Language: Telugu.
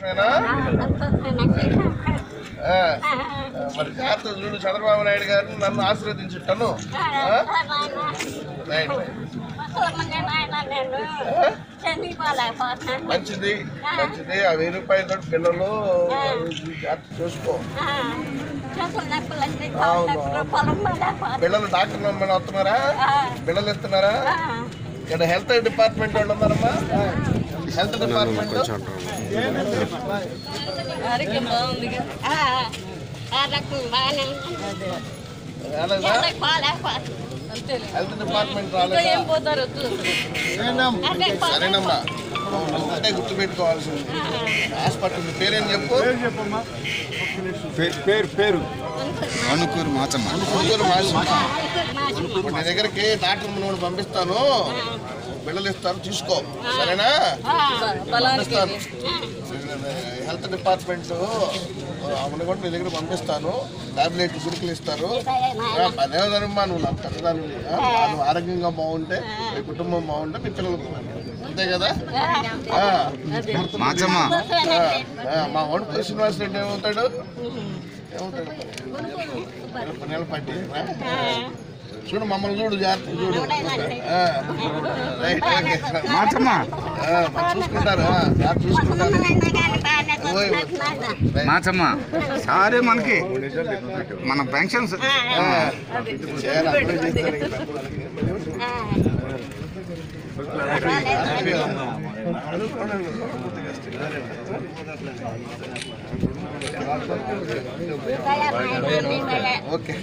సంతోషమేనా? మరి జాతర చూడు, చంద్రబాబు నాయుడు గారు నన్ను ఆశీర్వదించుంటాను. మంచిది మంచిది. ఆ 1000 రూపాయలు కూడా పిల్లలు జాతర చూసుకో. పిల్లలు డాక్టర్లు వస్తున్నారా? పిల్లలు ఇస్తున్నారా? ఇక్కడ హెల్త్ డిపార్ట్మెంట్ వాళ్ళు ఉన్నారమ్మా. హెల్త్ డిపార్ట్మెంట్ హెల్త్ డిపార్ట్మెంట్ సరేనమ్మా. అంటే గుర్తుపెట్టుకోవాల్సింది హాస్పిటల్ పేరేం చెప్పు. పేరు అనుకూరు మాచమ్మ. నీ దగ్గరికి డాక్టర్ నువ్వు పంపిస్తాను, బిళ్ళలు ఇస్తాను, తీసుకో. సరేనా? పంపిస్తాను. హెల్త్ డిపార్ట్మెంట్ అమ్మని కూడా నీ దగ్గర పంపిస్తాను. టాబ్లెట్ గుడికలు ఇస్తారు. పదేదమ్మా, నువ్వు నాకు పెద్దదాన్ని. నువ్వు ఆరోగ్యంగా బాగుంటే, నీ కుటుంబం బాగుంటే నీ పిల్లలు అంతే కదా. మా వాడు శ్రీనివాస్ రెడ్డి ఏమవుతాడు? నిలబట్టి చూడు, మమ్మల్ని చూడు, జాగ్రత్త చూడు. చూసుకుంటారు, చూసుకుంటారు. మాచమ్మ సారే మనకి మన పెన్షన్స్ ఓకే.